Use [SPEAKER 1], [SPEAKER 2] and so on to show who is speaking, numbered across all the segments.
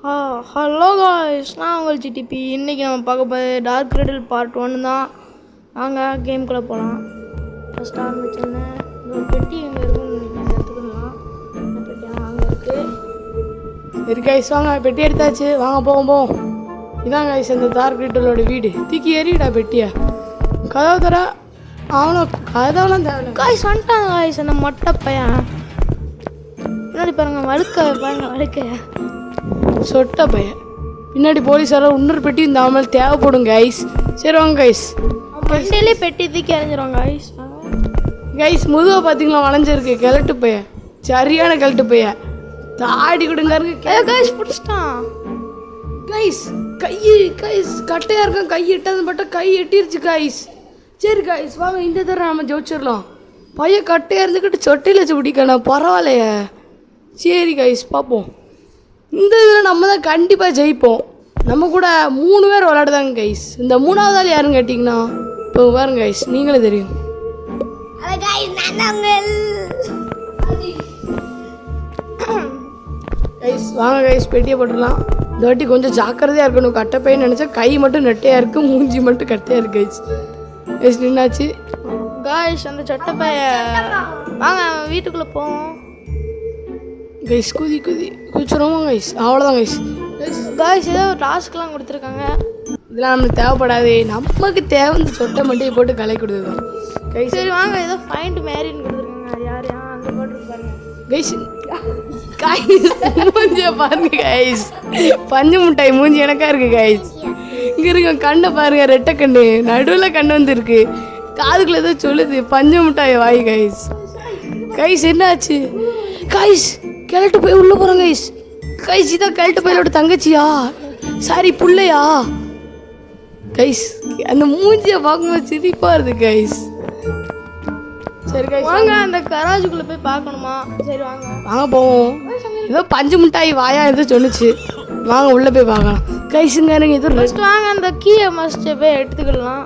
[SPEAKER 1] Hello guys, நான் உங்கள் GDP. இன்றைக்கி நம்ம பார்க்க போகிறது டார்க் ரெடில் பார்ட் 1 தான். வாங்க கேம்குள்ளே போகலாம். ஃபஸ்ட்டு ஆரம்பிச்சோன்னே ஒரு பெட்டி எங்கே இருக்குன்னு நினைக்கிறேன், எடுத்துக்கலாம். அந்த பெட்டி அங்கே இருக்குது.
[SPEAKER 2] கைஸ் வாங்க, பெட்டி எடுத்தாச்சு, வாங்க போவோம். இதான் கைஸ் இந்த டார்க் ரெடிலோட வீடு. தூக்கி எறிடா பெட்டியை. கதவு தர அவனை கதவுலாம் தேவை.
[SPEAKER 1] காய்ஸ் வந்துட்டாங்க காய்ஸ், அந்த மொட்டை பையன் பின்னாடி பாருங்கள், வழுக்க
[SPEAKER 2] சொட்ட பையன் பின்னாடி போலீஸாரெல்லாம் இன்னொரு பெட்டி இந்த அவன் தேவைப்படும் கைஸ். சரி வாங்க கைஸ்.
[SPEAKER 1] மண்டையிலே பெட்டி தூக்கி அறிஞ்சிரும் கைஸ்.
[SPEAKER 2] கைஸ் முதுவை பார்த்தீங்களா வளைஞ்சிருக்கு. கிழட்டு பையன், சரியான கிழட்டு பையன். தாடி கொடுங்க
[SPEAKER 1] கைஸ் பிடிச்சிட்டான்
[SPEAKER 2] கைஸ். கைஸ் கட்டையாக இருக்கான். கை எட்டாது மட்டும் கை எட்டிருச்சு கைஸ். சரி கைஸ் வாங்க, இந்த தடவை நம்ம ஜோச்சிடலாம். பையன் கட்டையாக இருந்துக்கிட்டு சொட்டையில் வச்சு பிடிக்கணும், பரவாயில்லையே. சரி கைஸ் பார்ப்போம். இந்த இதில் நம்ம தான் கண்டிப்பாக ஜெயிப்போம். நம்ம கூட 3 பேர் விளையாடுதாங்க கைஸ். இந்த 3வது ஆள் யாருன்னு கேட்டிங்கன்னா இப்போ பாருங்க கைஸ், நீங்களே தெரியும். கைஸ் வாங்க கைஸ், பெட்டியை போட்டுடலாம். இந்த வாட்டி கொஞ்சம் ஜாக்கிரதையாக இருக்கணும். கட்டை பையன் நினச்சா கை மட்டும் நெட்டையாக இருக்குது, மூஞ்சி மட்டும் கட்டையாக இருக்குது கைஸ். Guys நின்னாச்சு
[SPEAKER 1] guys. அந்த சொட்டை பையன் வாங்க வீட்டுக்குள்ளே போவோம்
[SPEAKER 2] கைஸ். குதிச்சிருவோம் கைஸ். அவ்வளோதான் கைஸ்.
[SPEAKER 1] காய்ஸ் ஏதோ டாஸ்க்லாம் கொடுத்துருக்காங்க.
[SPEAKER 2] இதெல்லாம் நம்மளுக்கு தேவைப்படாது. நமக்கு தேவை இந்த சொட்டை மண்டையை போட்டு கலை கொடுத்துருக்கோம் கைஸ்.
[SPEAKER 1] சரி வாங்க, ஏதோ ஃபைண்ட் மேரின்னு கொடுத்துருக்காங்க. அது யார் அங்கே போட்டுருப்பாங்க
[SPEAKER 2] கைஸ். மூஞ்சிய பாருங்க கைஸ், பஞ்சு முட்டாய் மூஞ்சி எனக்கா இருக்கு கைஸ். இங்கே இருக்க கண்ணை பாருங்க, ரெட்டை கண்ணு, நடுவில் கண்ணு வந்துருக்கு. காதுக்குள்ள ஏதோ சொல்லுது, பஞ்சு முட்டாய் வாய் கைஸ். கைஸ் என்னாச்சு கைஸ்? கிழட்டு போய் உள்ளே போகிறோம் கைஸ். கைஸ் இதான் கிழட்டு பையனோட தங்கச்சியா, சாரி புள்ளையா கைஸ்? அந்த மூஞ்சியை பார்க்கும்போது சிரிப்பாக இருக்குது கைஸ். சரி கைஸ்
[SPEAKER 1] வாங்க, அந்த கராஜுக்குள்ளே போய் பார்க்கணுமா? சரி வாங்க
[SPEAKER 2] வாங்க போவோம். ஏதோ பஞ்சு மிட்டாய் வாயா ஏதோ சொன்னிச்சு, வாங்க உள்ளே போய் பார்க்கலாம் கைஸுங்க. எனக்கு எதுவும்
[SPEAKER 1] ஃபஸ்ட்டு வாங்க, அந்த கீயை மஸ்ட்டு போய் எடுத்துக்கலாம்.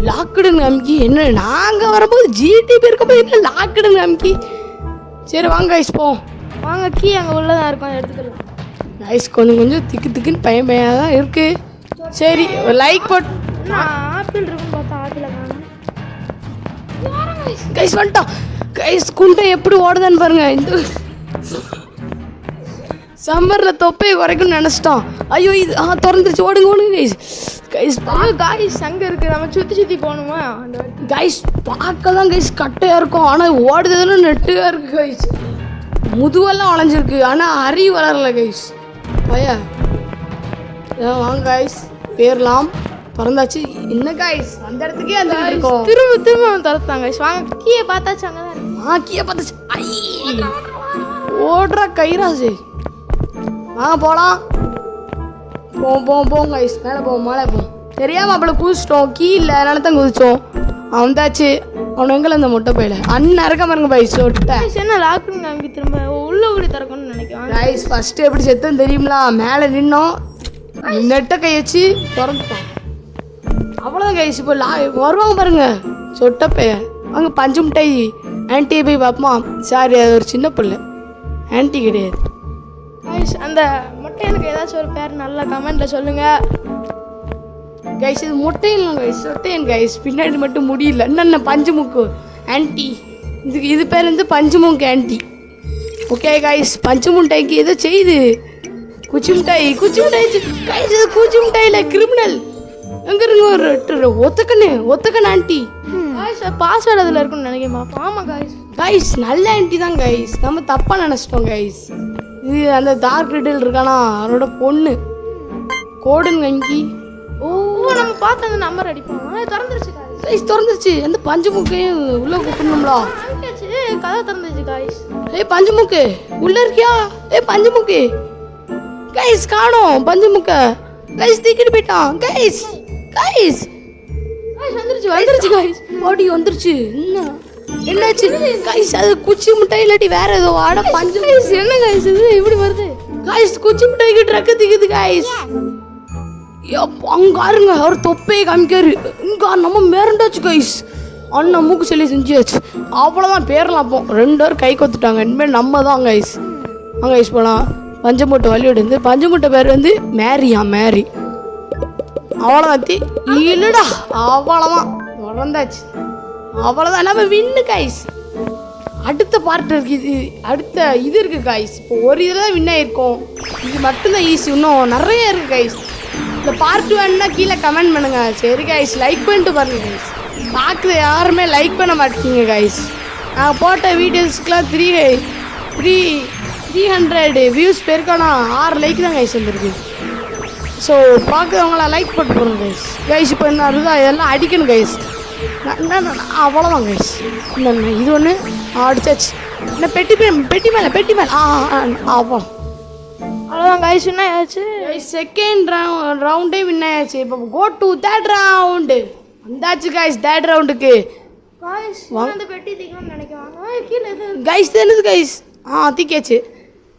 [SPEAKER 2] லாக்குடுங்க அமுக்கி. என்ன நாங்கள் வரும்போது ஜிடிபி இருக்கும்போது என்ன லாக்குடுங்க அமுக்கி. சரி வாங்க கைஸ் போவோம்.
[SPEAKER 1] வாங்க, கீ அங்கே உள்ளே தான் இருக்கும், எடுத்துக்கலாம்.
[SPEAKER 2] கைஸ் கொஞ்சம் திக்குன்னு பையன் தான் இருக்குது. சரி லைக் போட்டு
[SPEAKER 1] ஆப்பிள் இருக்குன்னு பார்த்தா ஆப்பிள்
[SPEAKER 2] கைஸ் வந்துட்டான் கைஸ். குண்டை எப்படி ஓடுதான்னு பாருங்க. இந்த சம்மரில் தொப்பையை குறைக்கும்னு நினச்சிட்டான். ஐயோ இது திறந்துருச்சு, ஓடுங்க கைஸ். கைஸ்
[SPEAKER 1] காய்ஸ் அங்கே இருக்குது, நம்ம சுற்றி போகணுமா? அந்த
[SPEAKER 2] கைஸ் பார்க்க தான் கைஸ் கட்டையாக இருக்கும், ஆனால் ஓடுறதுல நெட்டுயாக இருக்குது கைஸ். முதுவெல்லாம் வளைஞ்சிருக்கு, ஆனால் அறிவு வளரல கைஸ். பையா வாங்க கைஸ், பேரலாம் திறந்தாச்சு. என்ன கைஸ் அந்த இடத்துக்கே அந்த இருக்கும்,
[SPEAKER 1] திரும்ப திறத்தாங்க கைஸ். வாங்க, கீயை பார்த்தாச்சு, அங்கே தான்
[SPEAKER 2] கீயை பார்த்தாச்சு. ஐ ஓடுறா கயிறாசு. வாங்க போகலாம். போவோம் கைஸ். மேலே போவோம். தெரியாமல் அப்பளை குதிச்சிட்டோம், கீ இல்லை அதனால தான் குதிச்சோம். அவன்தாச்சு. அவனை எங்கே அந்த முட்டை பையில அண்ணன் இருக்க பாருங்க பைஸ். சொட்டை
[SPEAKER 1] என்ன லாக்குன்னு நம்பி திரும்ப உள்ள கூடி திறக்கணும்னு நினைக்கிறேன்
[SPEAKER 2] கைஸ். ஃபஸ்ட்டு எப்படி செத்துன்னு தெரியுங்களா? மேலே நின்னோம், நெட்டை கை வச்சு திறந்துட்டோம், அவ்வளோதான் கைஸ். இப்போ வருவாங்க பாருங்க சொட்டை பையன். அங்கே பஞ்சு மிட்டாய் ஆன்ட்டியை போய் பார்ப்போமா? சாரி அது ஒரு சின்ன பிள்ளை, ஆன்ட்டி கிடையாது
[SPEAKER 1] கைஸ். அந்த முட்டை எனக்கு ஏதாச்சும் ஒரு பேர் நல்லா கமெண்ட்டில் சொல்லுங்கள்
[SPEAKER 2] கைஸ். இது முட்டையில் கைஸ், சொட்டையன் கைஸ். பின்னாடி மட்டும் முடியல. என்னென்ன பஞ்சு மூக்கு ஆன்ட்டி, இது பேர் வந்து பஞ்சு மூக்கு ஆன்ட்டி. ஓகே கைஸ், பஞ்சு முட்டைக்கு ஏதோ செய்யுது. குச்சி மிட்டாய் கைஸ். இது குச்சி மிட்டாயில் கிரிமினல். எங்கே இருங்க ஒரு ஒத்தக்கண்ணு ஆன்ட்டி.
[SPEAKER 1] கைஸ் பாஸ்வேர்டு அதில் இருக்குன்னு நினைக்கிறேன். ஆமாம் கைஸ்.
[SPEAKER 2] கைஸ் நல்ல ஆன்ட்டி தான் கைஸ், நம்ம தப்பாக நினச்சிட்டோம் கைஸ். இது அந்த டார்க் ரெடில் இருக்கானா அவரோட பொண்ணு. கோடுங்க அங்கி.
[SPEAKER 1] ஓ நம்ம பார்த்து அந்த நம்பர் அடிப்போம். திறந்துருச்சு
[SPEAKER 2] கைஸ், திறந்துருச்சு. அந்த பஞ்சு மூக்கையும் உள்ளே கூப்பிடணும்லா.
[SPEAKER 1] கதை திறந்துருச்சு கைஸ்.
[SPEAKER 2] பஞ்சு மூக்கு உள்ள இருக்கியா? பஞ்சு மூக்கு கைஸ் காணோம். பஞ்சு மூக்க கைஸ் தூக்கிட்டு போயிட்டான் கைஸ். வந்துருச்சு கைஸ். ஓடி வந்துருச்சு. என்னாச்சு கைஸ்? அது குச்சி மிட்டாய் இல்லாட்டி வேற ஏதோ ஆட பஞ்சு.
[SPEAKER 1] கைஸ் என்ன கைஸ் இது இப்படி வருது?
[SPEAKER 2] கைஸ் குச்சி மிட்டாய்க்கு ட்ரக்கு திக்குது கைஸ். அங்காருங்க அவர் தொப்பையை காமிக்காரு. இங்க நம்ம மேரண்டாச்சு கைஸ். அண்ணன் மூக்கு சொல்லி செஞ்சாச்சு. அவ்வளோதான் பேரலாம். அப்போ 2 பேர் கை கொத்துட்டாங்க. இனிமேல் நம்ம தான் கைஸ். வாங்க கைஸ் போகலாம். பஞ்சமுட்டை வழியோடு வந்து பஞ்சமுட்டை பேர் வந்து மேரி. அவ்வளோதான் இல்லைடா, அவ்வளோதான் தொடர்ந்தாச்சு, அவ்வளோதான் நம்ம வின்னு கைஸ். அடுத்த பார்ட் இருக்குது, அடுத்த இது இருக்குது கைஸ். இப்போ ஒரு இதில் தான் வின் ஆகிருக்கோம், இது மட்டும்தான் ஈஸி, இன்னும் நிறைய இருக்குது கைஸ். இந்த பார்ட் வேணுன்னா கீழே கமெண்ட் பண்ணுங்கள். சரி கைஸ், லைக் பண்ணிட்டு பாருங்கள் கைஸ். பார்க்குற யாருமே லைக் பண்ண மாட்டேங்க கைஸ். நான் போட்ட வீடியோஸ்க்குலாம் 300 வியூஸ் போயிருக்கானா 6 லைக் தான் கைஸ் வந்துருக்கு. ஸோ பார்க்குறவங்கள லைக் போட்டு போகணும் கைஸ். இப்போ என்ன அதுதான் இதெல்லாம் அடிக்கணும் கைஸ். அவ்வளோதான் கைஸ். என்ன இது ஒன்று அடிச்சாச்சு. என்ன பெட்டி மேலே அவ்வளோதான் கைஸ், வின் ஆயாச்சு. செகண்ட் ரவுண்டே வின் ஆயாச்சு. இப்போ கோ டு தேர்ட் ரவுண்டு வந்தாச்சு கைஸ். தேர்ட் ரவுண்டுக்கு
[SPEAKER 1] பெட்டி தீக்கணும்னு நினைக்கிறாங்க
[SPEAKER 2] கைஸ். தெரியுது கைஸ், தீக்காச்சு.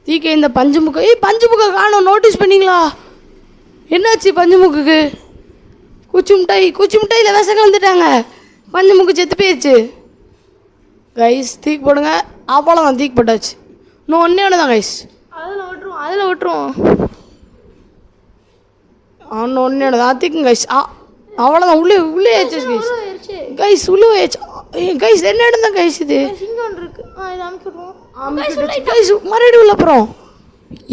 [SPEAKER 2] தீக்க இந்த பஞ்சு முக்கை காணும். நோட்டீஸ் பண்ணிங்களா என்னாச்சு பஞ்சு முக்குக்கு? குச்சி மிட்டாயில் விஷம் கலந்துட்டாங்க. பஞ்சு முக்கு செத்து போயிடுச்சு கைஸ். தீக்கு போடுங்க. அவ்வளோதான், தீக்கு போட்டாச்சு. இன்னும் ஒன்று தான் கைஸ்.
[SPEAKER 1] அதில் விட்டுருவோம்.
[SPEAKER 2] இன்னும் ஒன்று தான் தீக்குங்க கைஸ். அவ்வளோதான், உள்ளே ஆச்சு கைஸ். கைஸ் உள்ளே ஆச்சு கைஸ். என்ன இடம் தான் கைஸ் இது? கைஸ் மறுபடியும் உள்ள அப்புறம்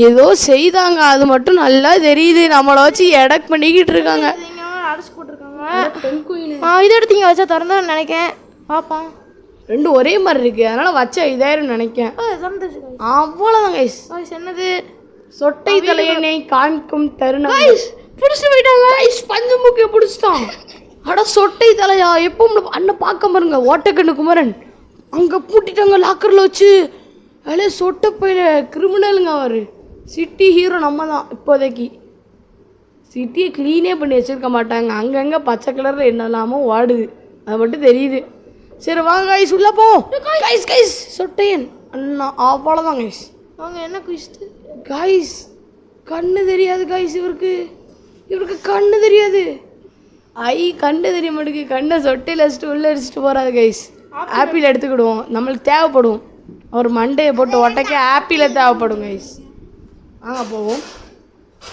[SPEAKER 2] ஏதோ செய்தாங்க, அது மட்டும் நல்லா தெரியுது. நம்மளை வச்சு எடக் பண்ணிக்கிட்டு இருக்காங்க.
[SPEAKER 1] அடைச்சு போட்டிருக்காங்க. இதை எடுத்து இங்கே வச்சா திறந்தா நினைக்கேன். பார்ப்போம்,
[SPEAKER 2] ரெண்டும் ஒரே மாதிரி இருக்கு, அதனால வச்சா இதாயிரும் நினைக்கேன். அவ்வளோதான் கைஸ்.
[SPEAKER 1] என்னது?
[SPEAKER 2] சொட்டை தலையணை காண்கும் தருணம்.
[SPEAKER 1] பிடிச்சிட்டு போயிட்டாங்க
[SPEAKER 2] கைஸ். பஞ்சு முக்கிய பிடிச்சிட்டான். அட சொட்டை தலையா, எப்போ அண்ணன் பார்க்க பாருங்க. ஓட்டக்கண்ணு குமரன் அங்கே பூட்டிட்டாங்க லாக்கரில் வச்சு. அதிலே சொட்டை போயில கிரிமினலுங்க அவர். சிட்டி ஹீரோ நம்ம தான். இப்போதைக்கு சிட்டியை க்ளீனே பண்ணி வச்சுருக்க மாட்டாங்க. அங்கங்கே பச்சை கலரில் என்னெல்லாமோ வாடுது, அது மட்டும் தெரியுது. சரி வாங்க கைஸ் உள்ளே போ. கைஸ் சொட்டையன் அண்ணா. அவ்வளோதான் கைஸ்.
[SPEAKER 1] வாங்க. என்ன குயிஸ்ட்டு
[SPEAKER 2] கைஸ்? கண்ணு தெரியாது கைஸ். இவருக்கு கண்ணு தெரியாது. கண்ணு தெரிய மாட்டேங்குது. கண்ணை சொட்டையில் வச்சுட்டு உள்ளே அடிச்சுட்டு போகிறாது கைஸ். ஆப்பிள் எடுத்துக்கிடுவோம், நம்மளுக்கு தேவைப்படும். ஒரு மண்டையை போட்டு ஒட்டைக்க ஆப்பிளே தேவைப்படும் கைஸ். வாங்க போவோம்.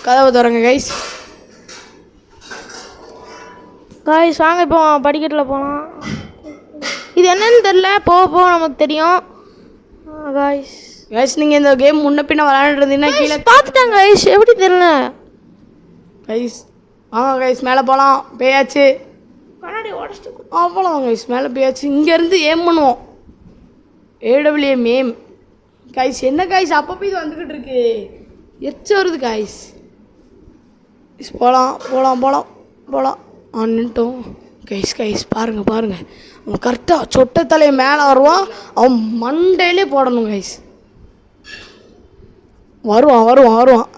[SPEAKER 2] கதவை திறங்க கைஸ்.
[SPEAKER 1] வாங்க இப்போ படிக்கட்டில் போகலாம். இது என்னன்னு தெரில, போக நமக்கு தெரியும்
[SPEAKER 2] கைஸ். நீங்கள் இந்த கேம் முன்ன பின்ன விளையாண்டுருந்தீங்கன்னா கீழே
[SPEAKER 1] பார்த்துட்டாங்க கைஸ். எப்படி தெரியல
[SPEAKER 2] கைஸ். வாங்க கைஸ், மேலே போகலாம். பேயாச்சு.
[SPEAKER 1] கண்ணாடி உடச்சிட்டு
[SPEAKER 2] அவ்வளோதான் கைஸ், மேலே போயாச்சு. இங்கேருந்து ஏம் பண்ணுவோம். AWM ஏம் கைஸ். என்ன கைஸ் அப்பப்போ இது வந்துக்கிட்டு இருக்கு, எச்ச வருது கைஸ். போகலாம் நின்ட்டோம் கைஸ். பாருங்கள் அவன் கரெக்டாக சொட்டை தலையை மேலே வருவான். அவன் மண்டையிலே போடணும் கைஸ். வருவான்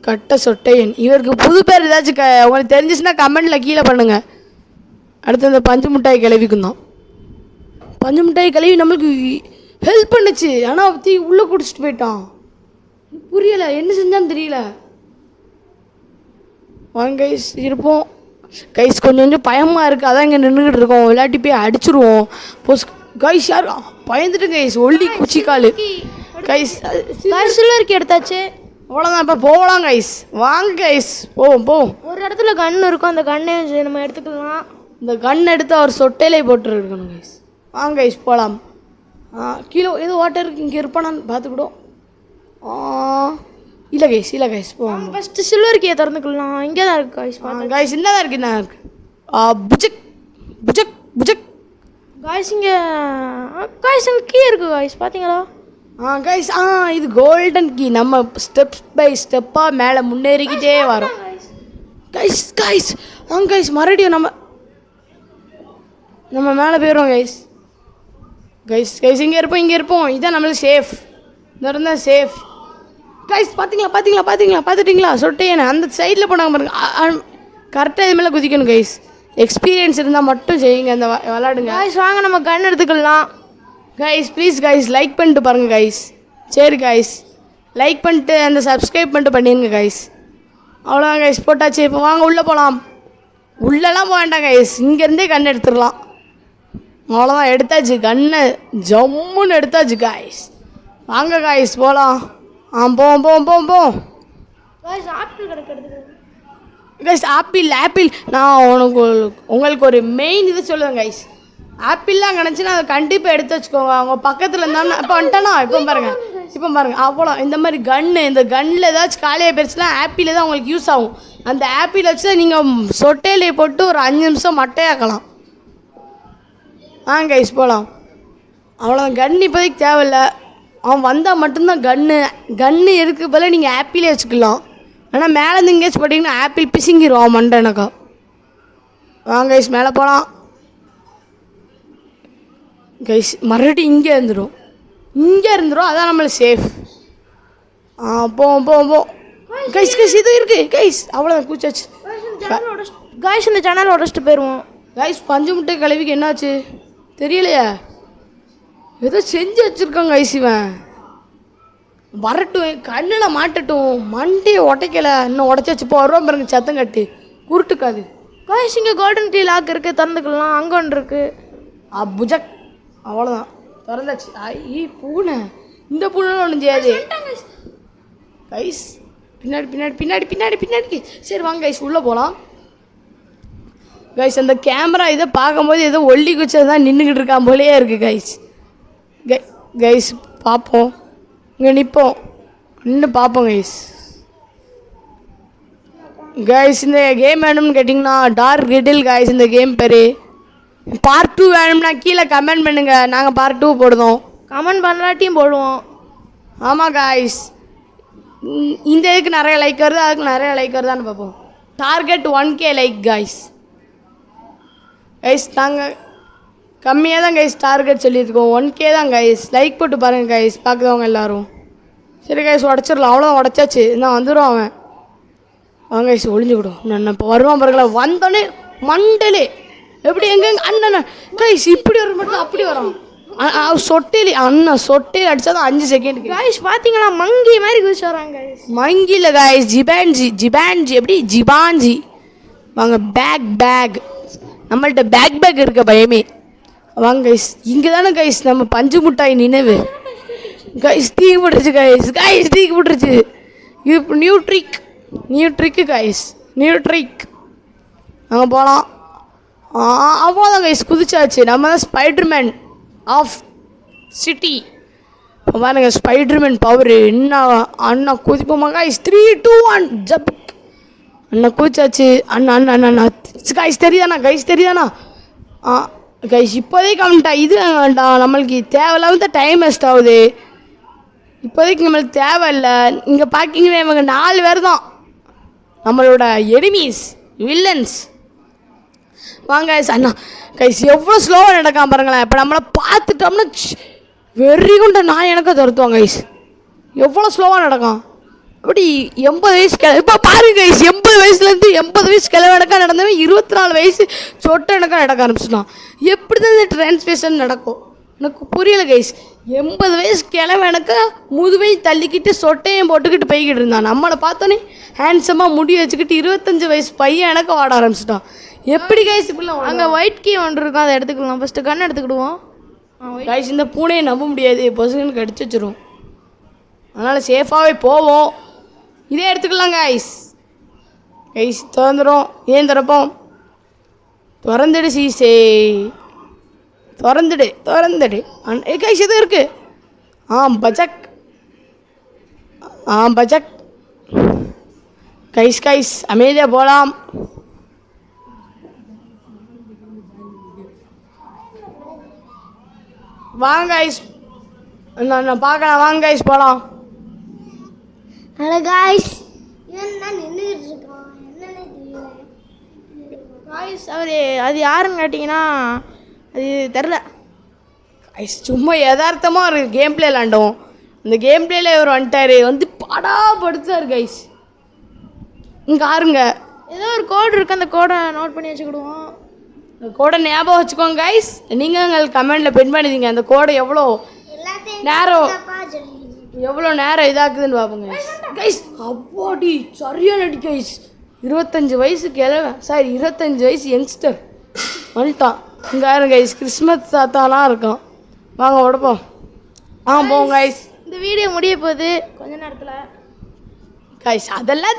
[SPEAKER 2] கட்ட சொட்டையன். இவருக்கு புது பேர் ஏதாச்சும் உங்களுக்கு தெரிஞ்சிச்சுன்னா கமெண்டில் கீழே பண்ணுங்கள். அடுத்து இந்த பஞ்சு மிட்டாய் கிளவிக்கும் தான். பஞ்சு மிட்டாய் கிளவி நம்மளுக்கு ஹெல்ப் பண்ணுச்சு. ஆனால் உள்ளே குடிச்சிட்டு போயிட்டான். புரியலை, என்ன செஞ்சான்னு தெரியல. வாங்க கைஸ் இருப்போம் கைஸ். கொஞ்சம் பயமாக இருக்குது, அதான் இங்கே நின்றுக்கிட்டு இருக்கோம். விளையாட்டி போய் அடிச்சிருவோம் கைஸ். யார் பயந்துட்டு கைஸ். ஒல்லி குச்சிக்கால் கைஸ்.
[SPEAKER 1] சில்வருக்கு எடுத்தாச்சு.
[SPEAKER 2] அவ்வளோதான், இப்போ போகலாம் கைஸ். வாங்க கைஸ் போவோம்.
[SPEAKER 1] ஒரு இடத்துல கன் இருக்கும், அந்த கண்ணை நம்ம எடுத்துக்கலாம்.
[SPEAKER 2] இந்த கன் எடுத்து அவர் சொட்டையிலே போட்டுருக்கணும் கைஸ். வாங்க கைஸ் போகலாம். கீழே ஏதோ வாட்டர் இருக்குது, இங்கே இருப்பானான்னு பார்த்துக்கிடும். இல்லை கைஸ் போவோம்.
[SPEAKER 1] ஃபஸ்ட்டு சில்வர் கீயை திறந்துக்கலாம். இங்கே தான் இருக்குது கைஸ்.
[SPEAKER 2] கைஸ் என்ன தான் இருக்குது, என்ன இருக்குது? புஜக்
[SPEAKER 1] கைஸ். இங்கே கீ இருக்குது கைஸ், பார்த்தீங்களா?
[SPEAKER 2] கைஸ் இது கோல்டன் கீ. நம்ம ஸ்டெப் பை ஸ்டெப்பாக மேலே முன்னேறிக்கிட்டே வரோம் கைஸ். வாங்க கைஸ், மறுபடியும் நம்ம மேலே போயிடுவோம் கைஸ். இங்கே இருப்போம். இதுதான் நம்மளுக்கு சேஃப். இந்த இருந்தால் சேஃப் கைஸ். பார்த்துட்டிங்களா சொட்டையனை அந்த சைடில் போனாங்க பாருங்க. கரெக்டாக இது மேலே குதிக்கணும் கைஸ். எக்ஸ்பீரியன்ஸ் இருந்தால் மட்டும் செய்யுங்க அந்த விளாடுங்க
[SPEAKER 1] கைஸ். வாங்க நம்ம கன் எடுத்துக்கலாம்
[SPEAKER 2] கைஸ். ப்ளீஸ் கைஸ் லைக் பண்ணிட்டு பாருங்கள் கைஸ். சரி கைஸ், லைக் பண்ணிட்டு அந்த சப்ஸ்கிரைப் பண்ணிடுங்க கைஸ். அவ்வளோதான் கைஸ், போட்டாச்சு. இப்போ வாங்க உள்ளே போகலாம். உள்ளெல்லாம் போக வேண்டாம் கைஸ், இங்கேருந்தே கண் எடுத்துடலாம். அவ்வளோதான், எடுத்தாச்சு கண்ணை, ஜம்முன்னு எடுத்தாச்சு கைஸ். வாங்க கைஸ் போகலாம். போவோம்.
[SPEAKER 1] கைஸ் ஆப்பிள் கிடைக்கிறது.
[SPEAKER 2] கைஸ் ஆப்பிள் நான் உங்களுக்கு ஒரு மெயின் இது சொல்லுவேன் கைஸ். ஆப்பிள்லாம் கிடச்சின்னா அதை கண்டிப்பாக எடுத்து வச்சுக்கோங்க. அவங்க பக்கத்தில் இருந்தாலும் இப்போ வந்துட்டானா இப்போ பாருங்கள் அவ்வளோ இந்த மாதிரி இந்த கன்னில் ஏதாச்சும் காலியாக போயிடுச்சுன்னா ஆப்பிள் தான் உங்களுக்கு யூஸ் ஆகும். அந்த ஆப்பிள் வச்சு தான் நீங்கள் சொட்டையிலே போட்டு ஒரு 5 நிமிஷம் மட்டையாக்கலாம். கைஸ் போகலாம். அவ்வளோ கன் இப்போதைக்கு தேவையில்லை. அவன் வந்தால் மட்டும்தான் கன்று எதுக்கு போல நீங்கள் ஆப்பிளே வச்சுக்கலாம். ஆனால் மேலேருந்து எங்கேயாச்சும் போட்டிங்கன்னா ஆப்பிள் பிசிங்கிடும் அவன் மண்டை எனக்கா. கைஸ் மேலே போகலாம். கைஸ் மறுபடியும் இங்கே இருந்துடும் அதான் நம்மளுக்கு சேஃப். போவோம். கைஸ் இது இருக்குது கைஸ். அவ்வளோதான் கூச்சாச்சு.
[SPEAKER 1] கைஸ் இந்த சேனல் உடச்சிட்டு போயிடுவோம்.
[SPEAKER 2] கைஸ் பஞ்சு முட்டை கழுவிக்கு என்னாச்சு தெரியலையா? ஏதோ செஞ்சு வச்சுருக்காங்க கைஸ். இவன் வரட்டும், கண்ணில் மாட்டட்டும், மண்டையை உடைக்கலை. இன்னும் உடச்சாச்சு போகிறோம் பாருங்க. சத்தம் கட்டு குருட்டுக்காது.
[SPEAKER 1] கைஸ் இங்கே கோல்டன் டீ லாக் இருக்குது, திறந்துக்கலாம். அங்கே ஒன்று இருக்குது.
[SPEAKER 2] புஜக் அவ்வளோதான் திறந்தாச்சு. பூனை இந்த பூனை ஒன்றும் செய்யாது கைஸ். பின்னாடி சரி வாங்க கைஸ் உள்ளே போகலாம். கைஸ் அந்த கேமரா இதை பார்க்கும்போது ஏதோ ஒல்லி குச்சது தான் நின்றுக்கிட்டு இருக்கான் போலேயே இருக்குது கைஸ். கைஸ் பார்ப்போம். இங்கே நிற்போம், நின்று பார்ப்போம் கைஸ். இந்த கேம் வேணும்னு கேட்டிங்கன்னா டார்க் ரிடில் கைஸ். இந்த கேம் பேர் பார்ட் 2 வேணும்னா கீழே கமெண்ட் பண்ணுங்கள். நாங்கள் பார்ட் 2 போடுவோம்.
[SPEAKER 1] கமெண்ட் பண்ணலாட்டியும் போடுவோம்.
[SPEAKER 2] ஆமாம் கைஸ். இந்த இதுக்கு நிறைய லைக் வருது, அதுக்கு நிறைய லைக் வருதான்னு பார்ப்போம். Target 1K like guys. நாங்கள் கம்மியாக தான் கைஸ் டார்கெட் சொல்லியிருக்கோம். 1K தான் கைஸ். லைக் போட்டு பாருங்கள் கைஸ் பார்க்குறவங்க எல்லோரும். சரி கைஸ் உடச்சிடலாம். அவ்வளோதான் உடச்சாச்சு. நான் வந்துடும் அவன். வாங்க கைஸ் ஒளிஞ்சுக்கிடும். நான் இப்போ வருவான் பாருங்களா. வந்தோடனே மண்டலே எப்படி எங்கே அண்ணன் கைஸ் இப்படி வர மட்டும் அப்படி வரும். சொட்டையில் அடித்தா தான் 5 செகண்ட்
[SPEAKER 1] கைஸ். பார்த்தீங்களா மங்கி மாதிரி குதிச்சு வராங்க கைஸ்.
[SPEAKER 2] மங்கியில் கைஸ் ஜிபான்ஜி எப்படி ஜிபான்ஜி. வாங்க பேக் நம்மள்ட்ட பேக் இருக்க பயமே. வாங்க கைஸ் இங்கே தானே கைஸ் நம்ம பஞ்சு முட்டாய் நினைவு. கைஸ் தீக்கு போட்டுருச்சு கைஸ் தீக்கு போட்டுருச்சு. இது நியூ ட்ரிக்கு கைஸ். அங்கே போகலாம். அவ்வளோதான் கைஸ் குதிச்சாச்சு. நம்ம தான் ஸ்பைடர்மேன் ஆஃப் சிட்டி. இப்போ பாருங்க ஸ்பைடர்மேன் பவர் என்ன. அண்ணா குதிப்போமா கைஸ். 3, 2, 1 ஜப். அண்ணா குதிச்சாச்சு. அண்ணா கைஸ் தெரியுதாண்ணா கைஸ் இப்போதைக்கு அவன்ட்டா இது வேண்டாம். நம்மளுக்கு தேவையில்லாம டைம் வேஸ்ட் ஆகுது. இப்போதைக்கு நம்மளுக்கு தேவையில்லை. இங்கே பார்க்கிங்கன்னா இவங்க 4 பேர் தான் நம்மளோட எனிமீஸ் வில்லன்ஸ். வாங்க கைஸ். அண்ணா கைஸ் எவ்வளோ ஸ்லோவாக நடக்காம பாருங்களேன். இப்போ நம்மளை பார்த்துட்டோம்னா வெறி கொண்ட நான் எனக்கு துரத்துவாங்க கைஸ். எவ்வளோ ஸ்லோவாக நடக்கும். அப்படி 80 வயசு இப்போ பாருங்க கைஸ். 80 வயசுலேருந்து 80 வயசு கிழவனக்கா நடந்தவன் 24 வயசு சொட்டனக்கா நடக்க ஆரம்பிச்சிட்டான். எப்படி தான் இந்த டிரான்ஸ்லேஷன் நடக்கும் எனக்கு புரியல கைஸ். 80 வயசு கிழவனக்கா முதுவை தள்ளிக்கிட்டு சொட்டையும் போட்டுக்கிட்டு போய்கிட்டு இருந்தான். நம்மளை பார்த்தோன்னே ஹேண்ட்ஸமாக முடி வச்சுக்கிட்டு 25 வயசு பையன் எனக்கு வாட ஆரம்பிச்சிட்டான். எப்படி கைஸ் இப்படிலாம்.
[SPEAKER 1] அங்கே ஒயிட் கீ ஒன்று இருக்கும், அதை எடுத்துக்கலாம். ஃபஸ்ட்டு கன் எடுத்துக்கிடுவோம்
[SPEAKER 2] கைஸ். இந்த பூனையை நம்ப முடியாது, பொசுன்னு கடிச்சு வச்சிரும். அதனால் சேஃபாகவே போவோம். இதே எடுத்துக்கலாம் கைஸ். திறந்துடும். ஏன் திறப்போம்? திறந்துடு சீசே. திறந்துடு கைஸ். எதுவும் இருக்கு. பஜக் கைஸ் அமைதியாக போகலாம். வாங்க கைஸ். நான் பார்க்கலாம். வாங்க கைஸ் போகலாம்.
[SPEAKER 1] Hello guys. என்ன நின்றுக்கிட்டு இருக்கான் என்னன்னே தெரியல கைஸ். அது யாருன்னு கேட்டிங்கன்னா அது தெரில
[SPEAKER 2] கைஸ். சும்மா யதார்த்தமாக ஒரு கேம் பிளே விளாண்டோம். இந்த கேம் பிளேல இவர் வந்துட்டார். வந்து படாப்படுத்தார் கைஸ். இங்கே ஆருங்க
[SPEAKER 1] ஏதோ ஒரு கோடு இருக்குது, அந்த கோடை நோட் பண்ணி வச்சுக்கிடுவோம்.
[SPEAKER 2] இந்த கோடை ஞாபகம் வச்சுக்கோங்க கைஸ். நீங்கள் எங்களுக்கு கமெண்டில் பின் பண்ணிடுங்க. அந்த கோடை எவ்வளோ நேரம் இதாக்குதுன்னு பார்ப்போங்க கைஸ். அப்பாடி சரியாக நடி கைஸ். 25 வயசு கிழவன், சாரி 25 வயசு யங்ஸ்டர் வந்துட்டான். இங்கே யாரும் கைஸ் கிறிஸ்மஸ் தாத்தாலாம் இருக்கான். வாங்க உடப்போம். போங்க கைஸ்.
[SPEAKER 1] இந்த வீடியோ முடிய போகுது. கொஞ்ச நேரத்தில்
[SPEAKER 2] கைஸ் அதெல்லாம்